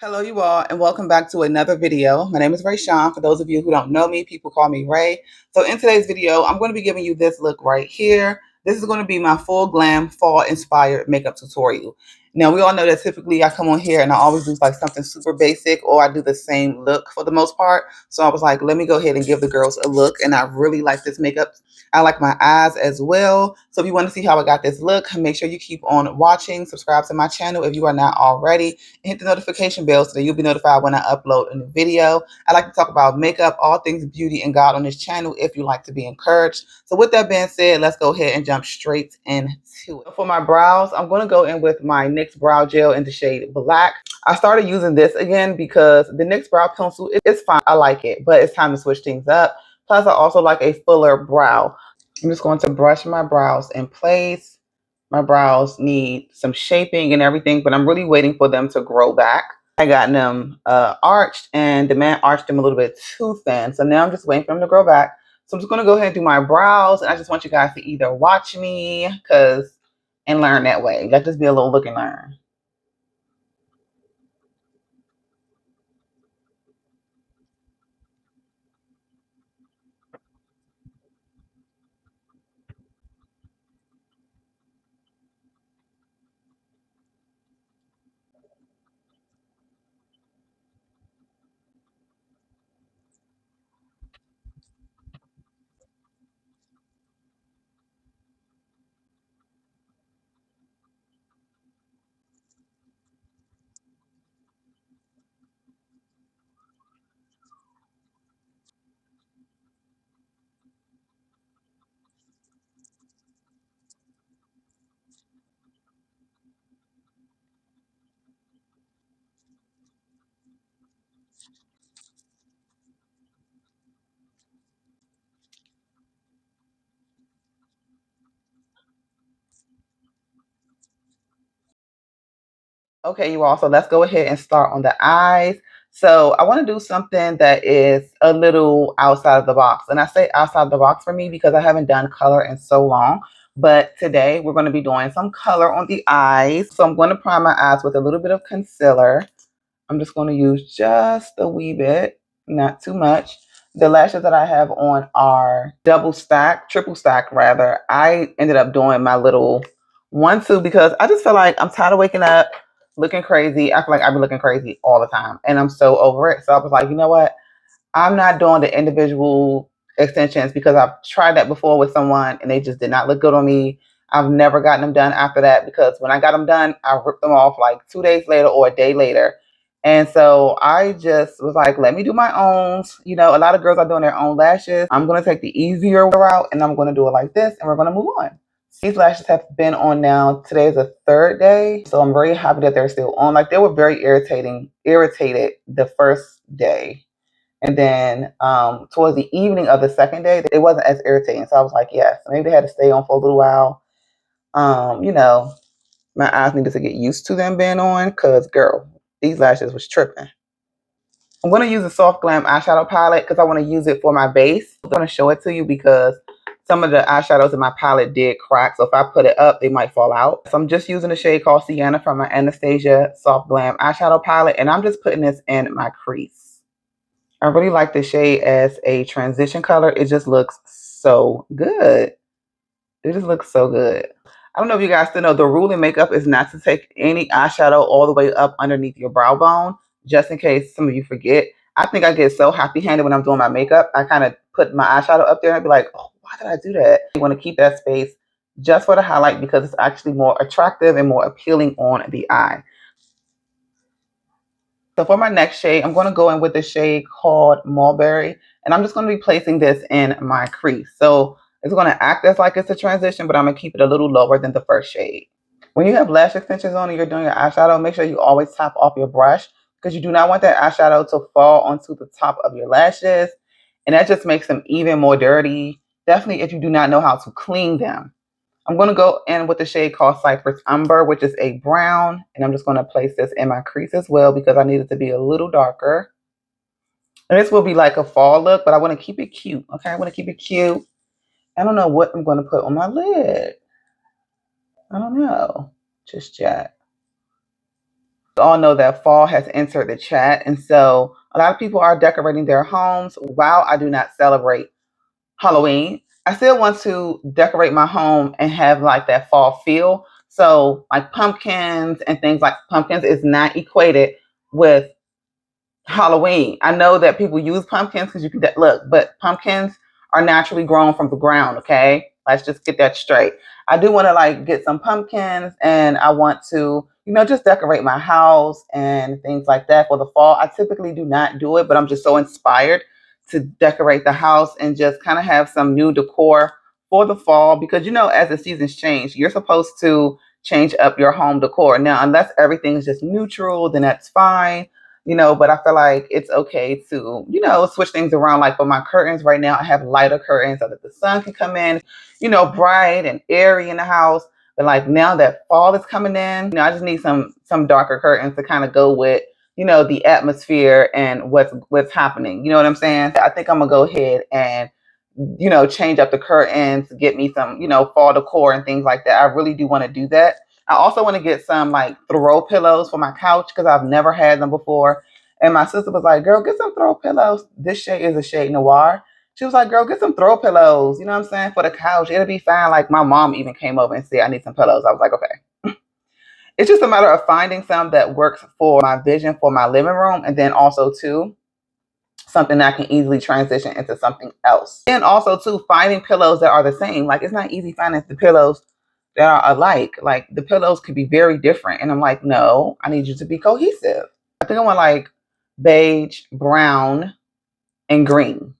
Hello, you all, and welcome back to another video. My name is Ray Sean. For those of you who don't know me, people call me Ray. So in today's video, I'm going to be giving you this look right here. This is going to be my full glam fall inspired makeup tutorial. Now, we all know that typically I come on here and I always do like something super basic, or I do the same look for the most part. So I was like, let me go ahead and give the girls a look. And I really like this makeup. I like my eyes as well. So if you want to see how I got this look, make sure you keep on watching. Subscribe to my channel if you are not already. Hit the notification bell so that you'll be notified when I upload a new video. I like to talk about makeup, all things beauty and God on this channel if you like to be encouraged. So with that being said, let's go ahead and jump straight into it. For my brows, I'm going to go in with my NYX brow gel in the shade Black. I started using this again because the NYX brow pencil is fine. I like it, but it's time to switch things up. Plus, I also like a fuller brow. I'm just going to brush my brows in place. My brows need some shaping and everything, but I'm really waiting for them to grow back. I got them arched, and the man arched them a little bit too thin. So now I'm just waiting for them to grow back. So I'm just going to go ahead and do my brows, and I just want you guys to either watch me and learn that way. Let this be a little look and learn. Okay, you all, so let's go ahead and start on the eyes. So I want to do something that is a little outside of the box. And I say outside of the box for me because I haven't done color in so long. But today we're going to be doing some color on the eyes. So I'm going to prime my eyes with a little bit of concealer. I'm just going to use just a wee bit, not too much. The lashes that I have on are triple stack rather. I ended up doing my little 1-2 because I just feel like I'm tired of waking up looking crazy. I feel like I've been looking crazy all the time and I'm so over it. So I was like, you know what? I'm not doing the individual extensions because I've tried that before with someone and they just did not look good on me. I've never gotten them done after that because when I got them done, I ripped them off like 2 days later or a day later. And so I just was like, let me do my own. You know, a lot of girls are doing their own lashes. I'm going to take the easier route and I'm going to do it like this and we're going to move on. These lashes have been on now. Today is the third day. So I'm very happy that they're still on. Like they were very irritated the first day. And then towards the evening of the second day, it wasn't as irritating. So I was like, yes, maybe they had to stay on for a little while. You know, my eyes needed to get used to them being on because, girl, these lashes was tripping. I'm going to use a Soft Glam eyeshadow palette because I want to use it for my base. I'm going to show it to you because some of the eyeshadows in my palette did crack. So if I put it up, they might fall out. So I'm just using a shade called Sienna from my Anastasia Soft Glam eyeshadow palette. And I'm just putting this in my crease. I really like the shade as a transition color. It just looks so good. It just looks so good. I don't know if you guys still know the rule in makeup is not to take any eyeshadow all the way up underneath your brow bone, just in case some of you forget. I think I get so happy-handed when I'm doing my makeup. I kind of put my eyeshadow up there and I'd be like, oh, why did I do that? You want to keep that space just for the highlight because it's actually more attractive and more appealing on the eye. So for my next shade, I'm going to go in with the shade called Mulberry, and I'm just going to be placing this in my crease. So it's going to act as like it's a transition, but I'm going to keep it a little lower than the first shade. When you have lash extensions on and you're doing your eyeshadow, make sure you always top off your brush because you do not want that eyeshadow to fall onto the top of your lashes, and that just makes them even more dirty. Definitely if you do not know how to clean them. I'm going to go in with the shade called Cypress Umber, which is a brown. And I'm just going to place this in my crease as well because I need it to be a little darker. And this will be like a fall look, but I want to keep it cute. Okay, I want to keep it cute. I don't know what I'm going to put on my lid. I don't know just yet. We all know that fall has entered the chat, and so a lot of people are decorating their homes. While I do not celebrate Halloween, I still want to decorate my home and have like that fall feel. So like pumpkins and things like pumpkins is not equated with Halloween. I know that people use pumpkins because you can look, but pumpkins are naturally grown from the ground. Okay, let's just get that straight. I do want to like get some pumpkins, and I want to, just decorate my house and things like that for the fall. I typically do not do it, but I'm just so inspired to decorate the house and just kind of have some new decor for the fall because as the seasons change, you're supposed to change up your home decor. Now, unless everything is just neutral, then that's fine, but I feel like it's okay to, switch things around. Like for my curtains right now, I have lighter curtains so that the sun can come in, bright and airy in the house. But like now that fall is coming in, I just need some darker curtains to kind of go with, the atmosphere and what's happening. You know what I'm saying? I think I'm gonna go ahead and change up the curtains, get me some, fall decor and things like that. I really do want to do that. I also want to get some like throw pillows for my couch because I've never had them before. And my sister was like, girl, get some throw pillows. This shade is a shade noir. She was like, girl, get some throw pillows. You know what I'm saying? For the couch. It'll be fine. Like my mom even came over and said, I need some pillows. I was like, okay. It's just a matter of finding some that works for my vision for my living room. And then also too, something that I can easily transition into something else. And also too, finding pillows that are the same. Like it's not easy finding the pillows that are alike. Like the pillows could be very different. And I'm like, no, I need you to be cohesive. I think I want like beige, brown, and green.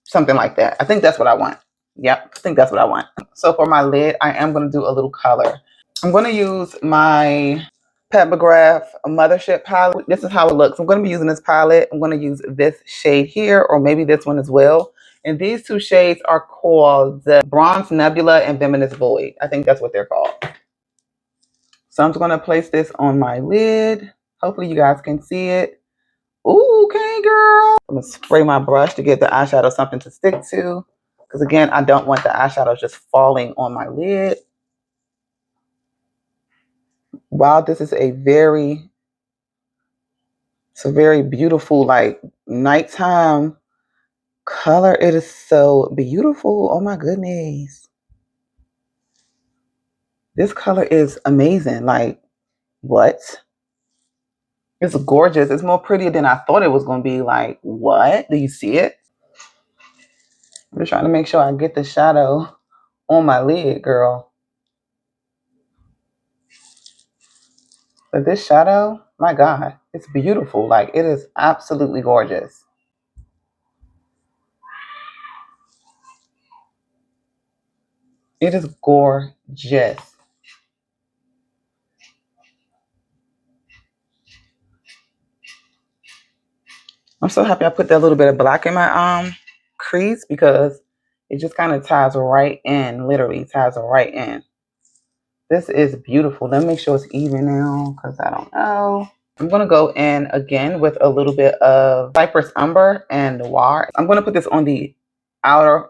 Something like that. I think that's what I want. Yep, I think that's what I want. So for my lid, I am going to do a little color. I'm going to use my Peppergraph Mothership palette. This is how it looks. I'm going to be using this palette. I'm going to use this shade here, or maybe this one as well. And these two shades are called the Bronze Nebula and Venomous Void. I think that's what they're called. So I'm just going to place this on my lid. Hopefully you guys can see it. Ooh, okay, girl. I'm going to spray my brush to get the eyeshadow something to stick to. Because again, I don't want the eyeshadow just falling on my lid. Wow, this is a very beautiful, like, nighttime color. It is so beautiful. Oh my goodness. This color is amazing. Like, what? It's gorgeous. It's more prettier than I thought it was going to be. Like, what? Do you see it? I'm just trying to make sure I get the shadow on my lid, girl. But this shadow, my God, it's beautiful. Like, it is absolutely gorgeous. It is gorgeous. I'm so happy I put that little bit of black in my crease because it just kind of ties right in, literally ties right in. This is beautiful. Let me make sure it's even now because I don't know. I'm going to go in again with a little bit of Cypress Umber and Noir. I'm going to put this on the outer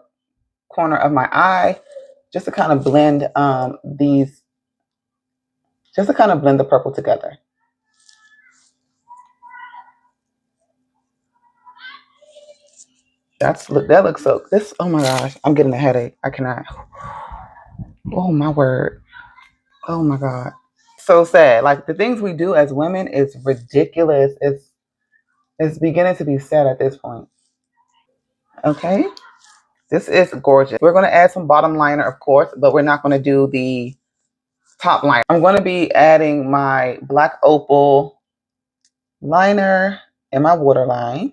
corner of my eye just to kind of blend the purple together. That looks so, oh my gosh, I'm getting a headache. I cannot. Oh my word. Oh my God. So sad. Like the things we do as women is ridiculous. It's beginning to be sad at this point. Okay. This is gorgeous. We're going to add some bottom liner, of course, but we're not going to do the top liner. I'm going to be adding my black opal liner and my waterline.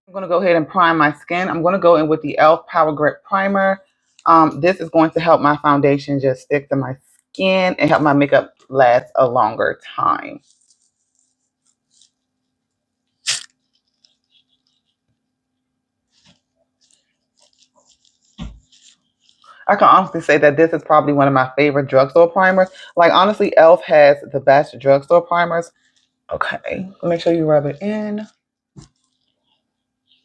I'm going to go ahead and prime my skin. I'm going to go in with the e.l.f. Power Grip Primer. This is going to help my foundation just stick to my skin and help my makeup last a longer time. I can honestly say that this is probably one of my favorite drugstore primers. Like, honestly, e.l.f. has the best drugstore primers. Okay, make sure you rub it in.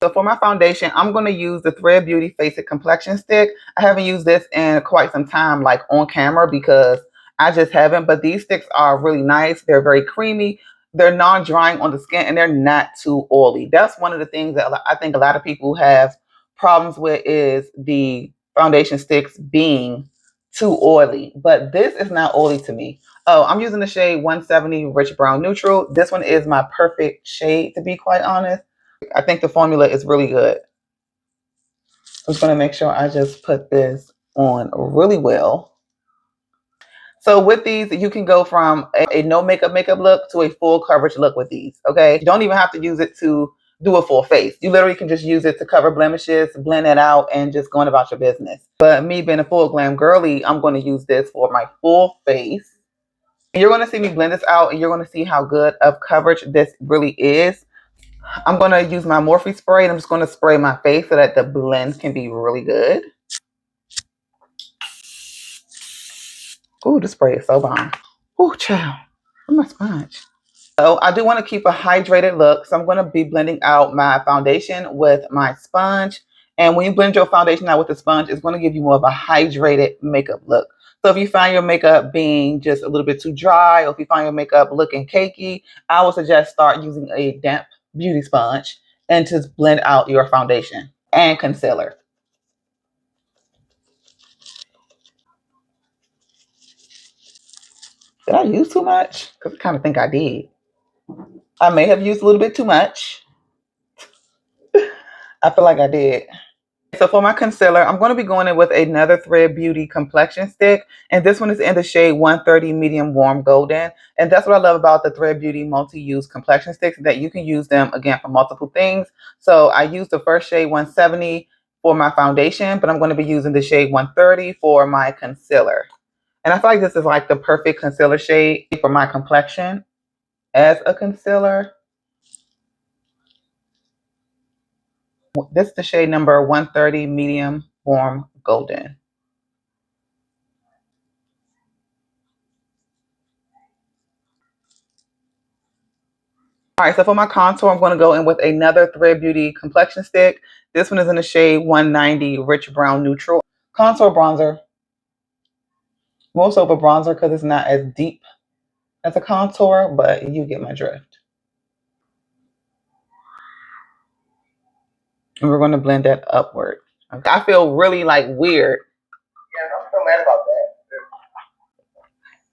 So for my foundation, I'm going to use the Thread Beauty Face It Complexion Stick. I haven't used this in quite some time, like on camera, because I just haven't. But these sticks are really nice. They're very creamy. They're non-drying on the skin, and they're not too oily. That's one of the things that I think a lot of people have problems with, is the foundation sticks being too oily. But this is not oily to me. Oh, I'm using the shade 170 Rich Brown Neutral. This one is my perfect shade, to be quite honest. I think the formula is really good. I'm just going to make sure I just put this on really well. So with these, you can go from a no makeup look to a full coverage look with these, okay? You don't even have to use it to do a full face. You literally can just use it to cover blemishes, blend it out, and just going about your business. But me being a full glam girly, I'm going to use this for my full face. You're going to see me blend this out, and you're going to see how good of coverage this really is. I'm going to use my Morphe spray, and I'm just going to spray my face so that the blend can be really good. Ooh, the spray is so bomb. Ooh, child. Where's my sponge? So I do want to keep a hydrated look, so I'm going to be blending out my foundation with my sponge. And when you blend your foundation out with the sponge, it's going to give you more of a hydrated makeup look. So if you find your makeup being just a little bit too dry, or if you find your makeup looking cakey, I would suggest start using a damp beauty sponge and just blend out your foundation and concealer. Did I use too much? Because I kind of think I did. I may have used a little bit too much. I feel like I did. So for my concealer, I'm going to be going in with another Thread Beauty complexion stick. And this one is in the shade 130 Medium Warm Golden. And that's what I love about the Thread Beauty multi-use complexion sticks, that you can use them, again, for multiple things. So I used the first shade 170 for my foundation, but I'm going to be using the shade 130 for my concealer. And I feel like this is like the perfect concealer shade for my complexion as a concealer. This is the shade number 130 Medium Warm Golden. All right, so for my contour, I'm going to go in with another Thread Beauty complexion stick. This one is in the shade 190 Rich Brown Neutral. Contour bronzer. Most over bronzer because it's not as deep as a contour, but you get my drift. And we're going to blend that upward. Okay. I feel really like weird. Yeah, I'm so mad about that.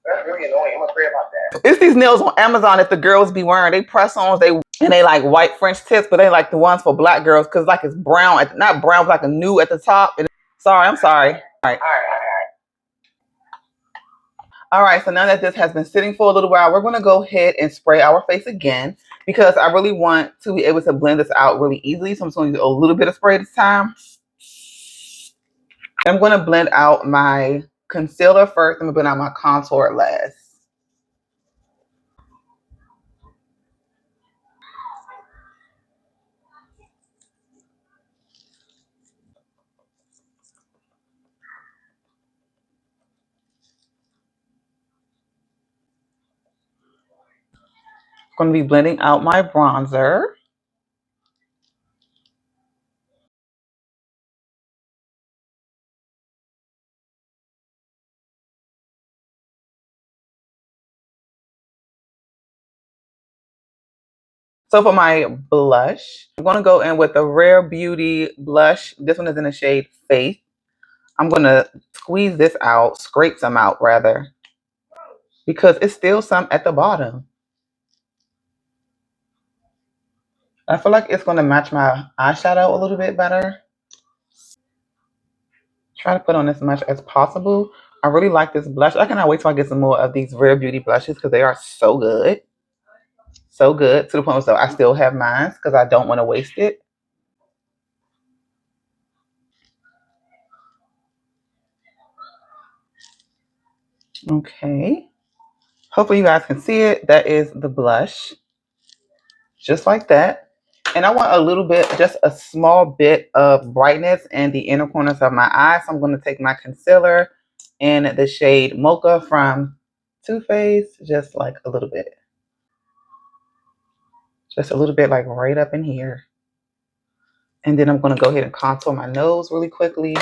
That's really annoying. I'm afraid about that. It's these nails on Amazon that the girls be wearing. They press-ons, they like white French tips, but they like the ones for black girls because like it's brown, not brown, like a nude at the top. Sorry, I'm sorry. All right. All right, so now that this has been sitting for a little while, we're going to go ahead and spray our face again because I really want to be able to blend this out really easily. So I'm just going to do a little bit of spray this time. I'm going to blend out my concealer first. I'm going to blend out my contour last. I'm going to be blending out my bronzer. So for my blush, I'm going to go in with a Rare Beauty blush. This one is in the shade Faith. I'm going to squeeze this out, scrape some out rather, because it's still some at the bottom. I feel like it's going to match my eyeshadow a little bit better. Try to put on as much as possible. I really like this blush. I cannot wait till I get some more of these Rare Beauty blushes because they are so good. So good to the point where I still have mine because I don't want to waste it. Okay. Hopefully you guys can see it. That is the blush. Just like that. And I want a little bit, just a small bit of brightness in the inner corners of my eyes. So I'm going to take my concealer in the shade Mocha from Too Faced, just like a little bit. Just a little bit like right up in here. And then I'm going to go ahead and contour my nose really quickly.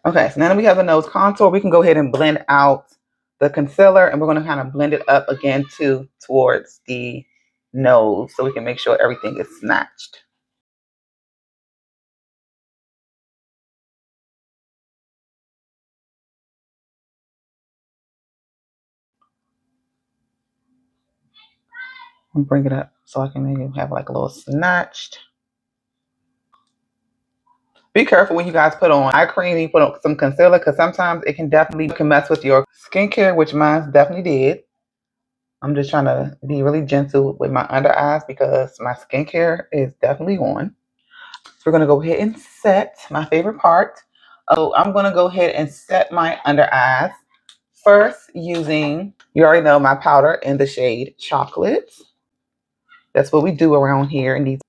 Okay, so now that we have a nose contour, we can go ahead and blend out the concealer, and we're going to kind of blend it up again towards the nose so we can make sure everything is snatched. And bring it up so I can maybe have like a little snatched. Be careful when you guys put on eye cream and you put on some concealer, because sometimes it can definitely mess with your skincare, which mine definitely did. I'm just trying to be really gentle with my under eyes because my skincare is definitely on. So we're going to go ahead and set my favorite part. So I'm going to go ahead and set my under eyes first using, you already know, my powder in the shade Chocolate. That's what we do around here in these.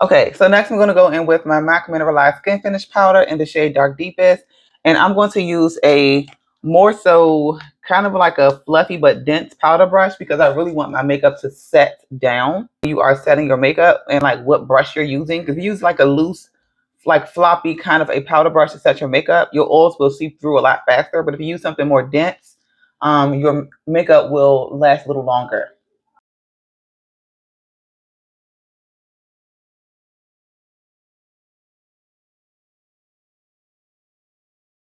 Okay, so next I'm going to go in with my MAC Mineralized Skin Finish Powder in the shade Dark Deepest. And I'm going to use a more so kind of like a fluffy but dense powder brush because I really want my makeup to set down. You are setting your makeup and like what brush you're using. If you use like a loose, like floppy kind of a powder brush to set your makeup, your oils will seep through a lot faster. But if you use something more dense, your makeup will last a little longer.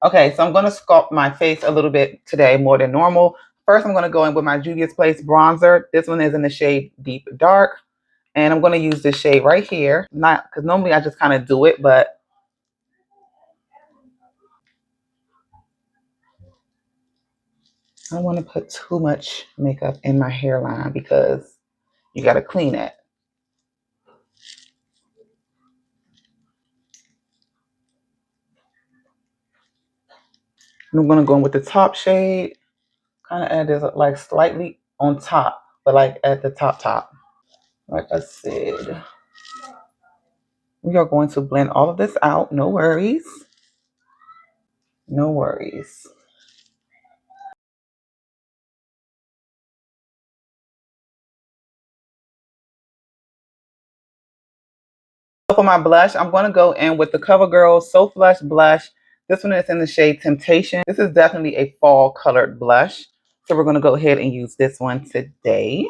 Okay, so I'm going to sculpt my face a little bit today, more than normal. First, I'm going to go in with my Juvia's Place bronzer. This one is in the shade Deep Dark. And I'm going to use this shade right here. Not because normally I just kind of do it, but I don't want to put too much makeup in my hairline because you got to clean it. And I'm going to go in with the top shade. Kind of add this like slightly on top, but like at the top. Like I said, we are going to blend all of this out. No worries. No worries. For my blush, I'm going to go in with the CoverGirl So Flush blush. This one is in the shade Temptation. This is definitely a fall colored blush. So we're going to go ahead and use this one today.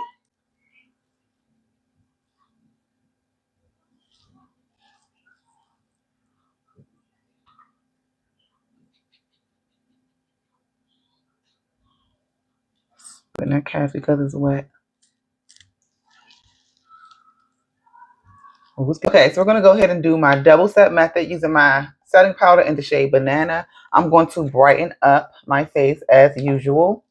But not cast because it's wet. Okay, so we're going to go ahead and do my double set method using my setting powder in the shade Banana. I'm going to brighten up my face as usual.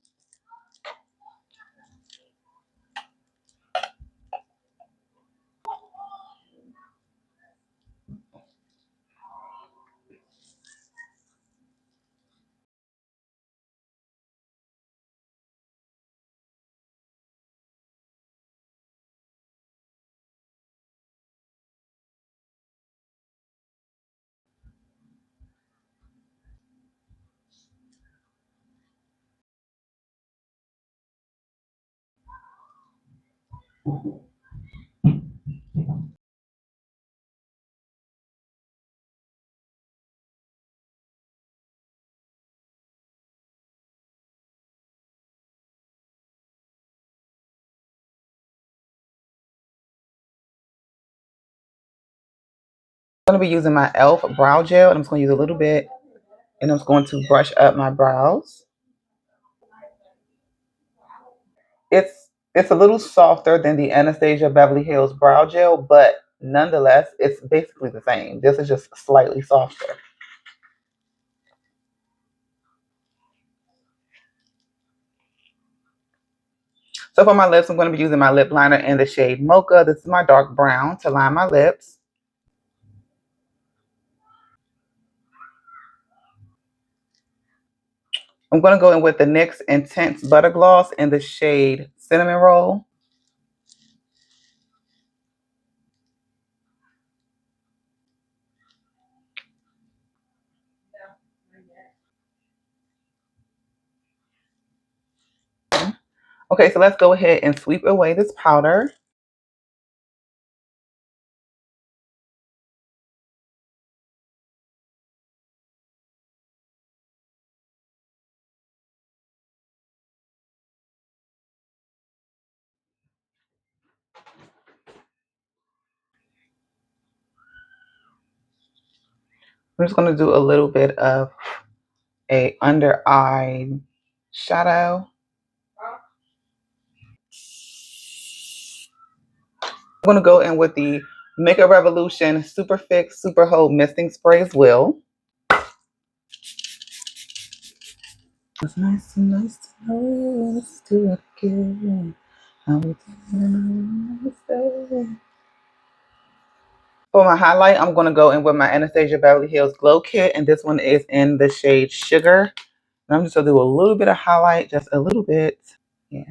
I'm going to be using my e.l.f. brow gel, and I'm just going to use a little bit, and I'm just going to brush up my brows. It's a little softer than the Anastasia Beverly Hills brow gel, but nonetheless, it's basically the same. This is just slightly softer. So for my lips, I'm going to be using my lip liner in the shade Mocha. This is my dark brown to line my lips. I'm going to go in with the NYX Intense Butter Gloss in the shade Cinnamon Roll. Okay, so let's go ahead and sweep away this powder. I'm just going to do a little bit of a under eye shadow. I'm going to go in with the Makeup Revolution Super Fix Super Hold Misting Spray as well. It's nice and nice to know let's do it again. How we do. For my highlight, I'm going to go in with my Anastasia Beverly Hills Glow Kit, and this one is in the shade Sugar. And I'm just going to do a little bit of highlight, just a little bit. Yeah.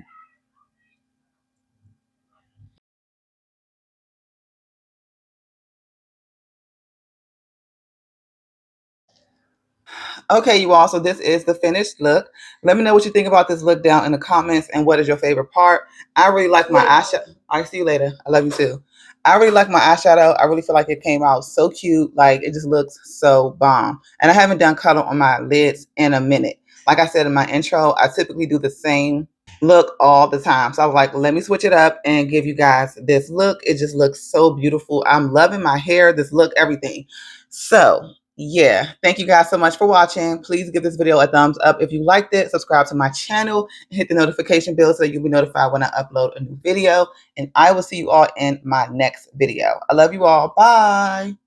Okay, you all, so this is the finished look. Let me know what you think about this look down in the comments and what is your favorite part. I really like my eyeshadow. I'll see you later. I love you too. I really like my eyeshadow. I really feel like it came out so cute. Like, it just looks so bomb. And I haven't done color on my lids in a minute. Like I said in my intro, I typically do the same look all the time. So I was like, let me switch it up and give you guys this look. It just looks so beautiful. I'm loving my hair, this look, everything. So yeah, thank you guys so much for watching. Please give this video a thumbs up if you liked it. Subscribe to my channel and hit the notification bell so you'll be notified when I upload a new video. And I will see you all in my next video. I love you all. Bye.